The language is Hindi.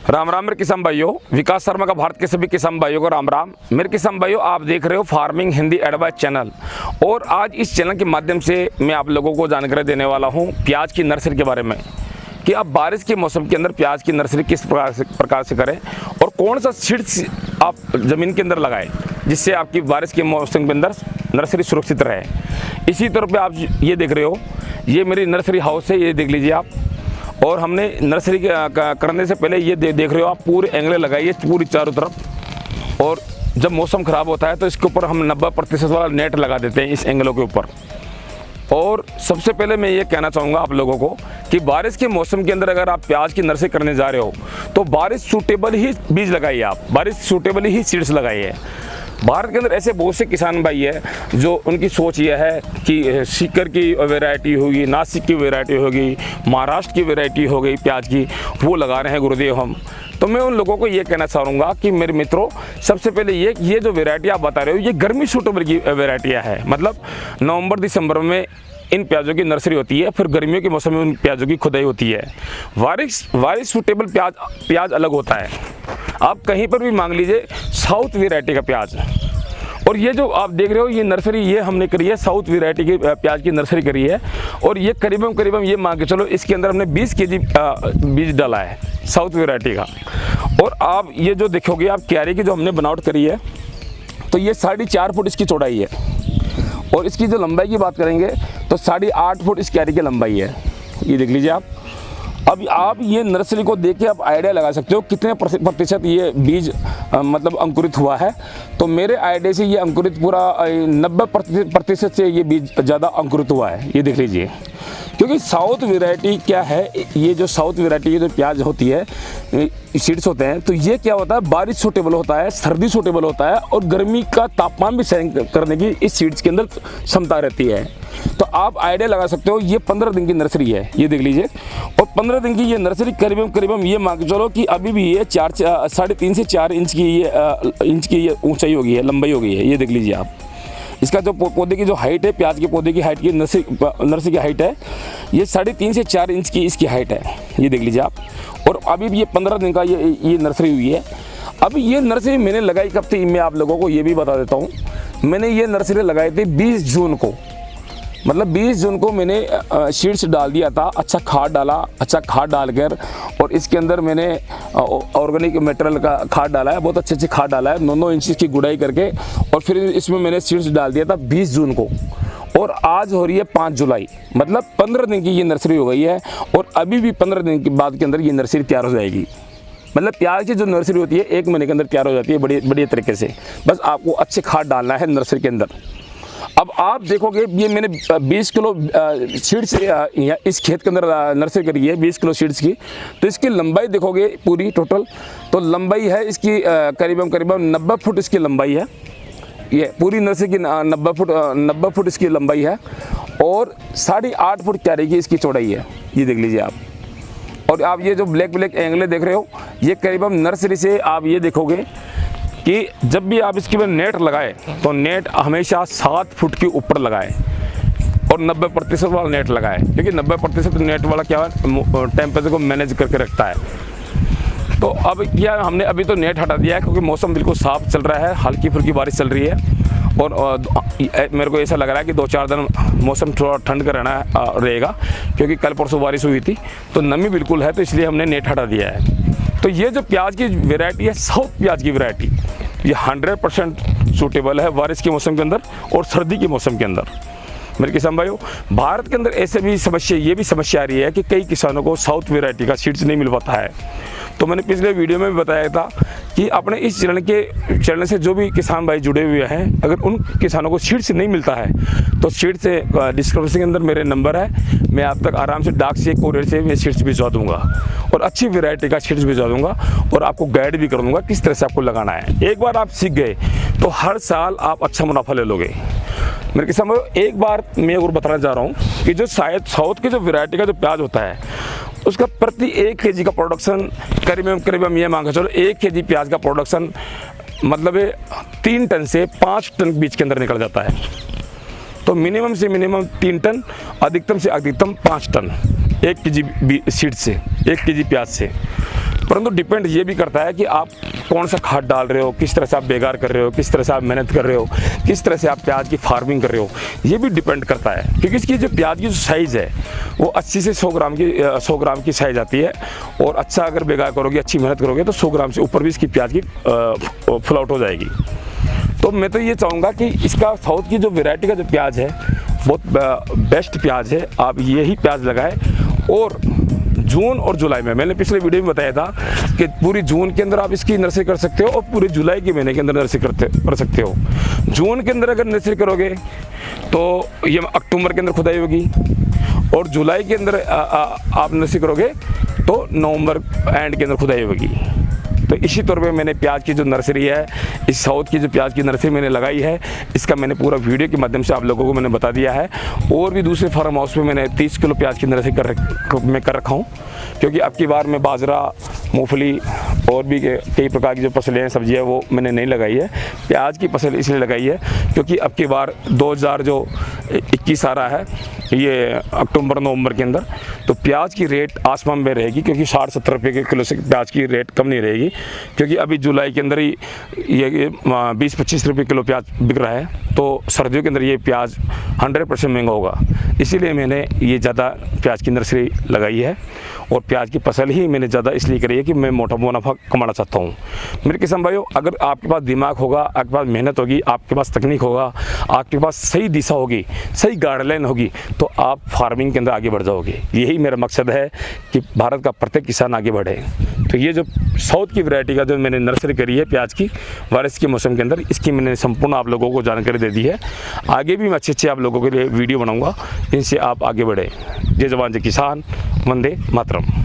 राम राम मेरे किसान भाइयों, विकास शर्मा का भारत के सभी किसान भाइयों को राम राम। मेरे किसान भाइयों, आप देख रहे हो फार्मिंग हिंदी एडवाइस चैनल, और आज इस चैनल के माध्यम से मैं आप लोगों को जानकारी देने वाला हूं प्याज की नर्सरी के बारे में कि आप बारिश के मौसम के अंदर प्याज की नर्सरी किस प्रकार से करें और कौन सा सीड्स आप ज़मीन के अंदर लगाएं जिससे आपकी बारिश के मौसम के अंदर नर्सरी सुरक्षित रहे। इसी तरह पे आप ये देख रहे हो, ये मेरी नर्सरी हाउस है, ये देख लीजिए आप। और हमने नर्सरी करने से पहले ये देख रहे हो आप, पूरे एंगलें लगाई है पूरी चारों तरफ। और जब मौसम ख़राब होता है तो इसके ऊपर हम 90% वाला नेट लगा देते हैं इस एंगलों के ऊपर। और सबसे पहले मैं ये कहना चाहूँगा आप लोगों को कि बारिश के मौसम के अंदर अगर आप प्याज की नर्सरी करने जा रहे हो तो बारिश सूटेबल ही बीज लगाइए, आप बारिश सूटेबल ही सीड्स लगाइए। भारत के अंदर ऐसे बहुत से किसान भाई है जो उनकी सोच ये है कि सीकर की वैरायटी होगी, नासिक की वैरायटी होगी, महाराष्ट्र की वैरायटी हो गई प्याज की, वो लगा रहे हैं गुरुदेव हम। तो मैं उन लोगों को ये कहना चाहूँगा कि मेरे मित्रों, सबसे पहले ये जो वैरायटी आप बता रहे हो ये गर्मी सूटेबल की वैरायटियाँ है। मतलब नवंबर दिसंबर में इन प्याजों की नर्सरी होती है, फिर गर्मियों के मौसम में उन प्याजों की खुदाई होती है। बारिश सूटेबल प्याज अलग होता है। आप कहीं पर भी मांग लीजिए साउथ वैरायटी का प्याज। और ये जो आप देख रहे हो ये नर्सरी, ये हमने करी है साउथ वैरायटी की प्याज की नर्सरी करी है। और ये करीबन ये मान के चलो इसके अंदर हमने 20 केजी बीज डाला है साउथ वैरायटी का। और आप ये जो देखोगे आप क्यारी की जो हमने बनावट करी है, तो ये 4.5 फुट इसकी चौड़ाई है। और इसकी जो लंबाई की बात करेंगे तो 8.5 फुट इस क्यारी की लंबाई है, ये देख लीजिए आप। अब आप ये नर्सरी को देख के आप आइडिया लगा सकते हो कितने प्रतिशत ये बीज मतलब अंकुरित हुआ है। तो मेरे आइडिया से ये अंकुरित पूरा 90% से ये बीज ज़्यादा अंकुरित हुआ है, ये देख लीजिए। क्योंकि साउथ वैरायटी क्या है, ये जो साउथ वैरायटी की जो प्याज होती है, सीड्स होते हैं, तो ये क्या होता है, बारिश सूटेबल होता है, सर्दी सूटेबल होता है, और गर्मी का तापमान भी सहन करने की इस सीड्स के अंदर क्षमता रहती है। तो आप आइडिया लगा सकते हो, ये 15 दिन की नर्सरी है, ये देख लीजिए। और 15 दिन की ये नर्सरी करीबन ये मान के चलो कि अभी भी ये 3.5 से 4 इंच की ये ऊंचाई हो गई है, लंबाई हो गई है, ये देख लीजिए आप। इसका जो पौधे की जो हाइट है, प्याज के पौधे की हाइट की नर्सरी की हाइट है, ये 3.5 से 4 इंच की इसकी हाइट है, ये देख लीजिए आप। और अभी भी ये 15 दिन का ये नर्सरी हुई है। अब ये नर्सरी मैंने लगाई कब थी, मैं आप लोगों को ये भी बता देता हूँ। मैंने ये नर्सरी लगाई थी 20 जून को, मतलब 20 जून को मैंने सीड्स डाल दिया था। अच्छा खाद डालकर, और इसके अंदर मैंने ऑर्गेनिक मटेरियल का खाद डाला है, बहुत अच्छी खाद डाला है, 9 इंच की गुड़ाई करके। और फिर इसमें मैंने सीड्स डाल दिया था 20 जून को, और आज हो रही है 5 जुलाई, मतलब 15 दिन की ये नर्सरी हो गई है। और अभी भी 15 दिन के बाद के अंदर ये नर्सरी तैयार हो जाएगी। मतलब प्याज की जो नर्सरी होती है 1 महीने के अंदर तैयार हो जाती है बढ़िया तरीके से। बस आपको अच्छे खाद डालना है नर्सरी के अंदर। अब आप देखोगे ये मैंने 20 किलो सीड्स इस खेत के अंदर नर्सरी करी है, 20 किलो सीड्स की। तो इसकी लंबाई देखोगे पूरी टोटल, तो लंबाई है इसकी करीबन 90 फुट इसकी लंबाई है। ये पूरी नर्सरी की 90 फुट इसकी लंबाई है, और 8.5 फुट क्यारी की इसकी चौड़ाई है, ये देख लीजिए आप। और आप ये जो ब्लैक एंगले देख रहे हो, ये करीबन नर्सरी से आप ये देखोगे कि जब भी आप इसके ऊपर नेट लगाए तो नेट हमेशा 7 फुट के ऊपर लगाए, और 90% वाला नेट लगाए। क्योंकि 90% नेट वाला क्या है, टेम्परेचर को मैनेज करके रखता है। तो अब क्या हमने अभी तो नेट हटा दिया है क्योंकि मौसम बिल्कुल साफ चल रहा है, हल्की फुल्की बारिश चल रही है। और मेरे को ऐसा लग रहा है कि 2-4 दिन मौसम थोड़ा ठंड का रहेगा, क्योंकि कल परसों बारिश हुई थी तो नमी बिल्कुल है, तो इसलिए हमने नेट हटा दिया है। तो ये जो प्याज की वैरायटी है, साउथ प्याज की वैरायटी, ये 100% सूटेबल है बारिश के मौसम के अंदर और सर्दी के मौसम के अंदर। मेरे किसान भाइयों, भारत के अंदर ऐसे भी ये भी समस्या आ रही है कि कई किसानों को साउथ वैरायटी का सीड्स नहीं मिल पाता है। तो मैंने पिछले वीडियो में भी बताया था कि अपने इस चैनल से जो भी किसान भाई जुड़े हुए हैं, अगर उन किसानों को सीड्स नहीं मिलता है तो सीड्स से डिस्क्रिप्शन के अंदर मेरे नंबर है, मैं आप तक आराम से डाक से, कोरियर से मैं सीड्स भिजवा दूंगा, और अच्छी वैरायटी का सीड्स भिजवा दूंगा, और आपको गाइड भी कर दूंगा किस तरह से आपको लगाना है। एक बार आप सीख गए तो हर साल आप अच्छा मुनाफा ले लोगे। मेरे किसान भाई, एक बार मैं और बताना चाह रहा हूँ कि जो शायद साउथ की जो वैरायटी का जो प्याज होता है, उसका प्रति 1 केजी का प्रोडक्शन करीबन ये मान के चलो 1 केजी प्याज का प्रोडक्शन मतलब 3 टन से 5 टन बीज के अंदर निकल जाता है। तो मिनिमम से मिनिमम 3 टन, अधिकतम से अधिकतम 5 टन 1 केजी सीड से, 1 केजी प्याज से। परंतु डिपेंड ये भी करता है कि आप कौन सा खाद डाल रहे हो, किस तरह से आप बेगार कर रहे हो, किस तरह से आप मेहनत कर रहे हो, किस तरह से आप प्याज की फार्मिंग कर रहे हो, ये भी डिपेंड करता है। क्योंकि इसकी जो प्याज की जो साइज़ है वो 80 से 100 ग्राम की साइज़ आती है, और अच्छा अगर बेगार करोगे, अच्छी मेहनत करोगे तो 100 ग्राम से ऊपर भी इसकी प्याज की फुल आउट हो जाएगी। तो मैं तो ये चाहूँगा कि इसका साउथ की जो वैरायटी का जो प्याज है बहुत बेस्ट प्याज है, आप यही प्याज लगाएं। और जून और जुलाई में, मैंने पिछले वीडियो में बताया था कि पूरी जून के अंदर आप इसकी नर्सरी कर सकते हो और पूरे जुलाई के महीने के अंदर नर्सरी कर सकते हो। जून के अंदर अगर नर्सरी करोगे तो ये अक्टूबर के अंदर खुदाई होगी, और जुलाई के अंदर आप नर्सरी करोगे तो नवंबर एंड के अंदर खुदाई होगी। तो इसी तौर पे मैंने प्याज की जो नर्सरी है, इस साउथ की जो प्याज की नर्सरी मैंने लगाई है, इसका मैंने पूरा वीडियो के माध्यम से आप लोगों को मैंने बता दिया है। और भी दूसरे फार्म हाउस में मैंने 30 किलो प्याज की नर्सरी कर रखा हूँ, क्योंकि अब की बार मैं बाजरा, मूंगफली और भी कई प्रकार की जो फसलें हैं, सब्जियाँ, वो मैंने नहीं लगाई है। प्याज की फसल इसलिए लगाई है क्योंकि अब की बार 2021 आ रहा है, ये अक्टूबर नवंबर के अंदर, तो प्याज की रेट आसमान में रहेगी, क्योंकि 60-70 रुपये के किलो से प्याज की रेट कम नहीं रहेगी। क्योंकि अभी जुलाई के अंदर ही ये 20-25 रुपये किलो प्याज बिक रहा है, तो सर्दियों के अंदर ये प्याज 100% महंगा होगा। इसीलिए मैंने ये ज़्यादा प्याज की नर्सरी लगाई है, और प्याज की फसल ही मैंने ज़्यादा इसलिए करी है कि मैं मोटा मुनाफा कमाना चाहता हूँ। मेरे किसान भाइयों, अगर आपके पास दिमाग होगा, आपके पास मेहनत होगी, आपके पास तकनीक होगा, आपके पास सही दिशा होगी, सही गाइडलाइन होगी, तो आप फार्मिंग के अंदर आगे बढ़ जाओगे। यही मेरा मकसद है कि भारत का प्रत्येक किसान आगे बढ़े। तो ये जो साउथ की वैरायटी का जो मैंने नर्सरी करी है प्याज की, बारिश के मौसम के अंदर, इसकी मैंने संपूर्ण आप लोगों को जानकारी दे दी है। आगे भी मैं अच्छे आप लोगों के लिए वीडियो बनाऊंगा, इनसे आप आगे बढ़े। जय जवान जय किसान, वंदे मातरम।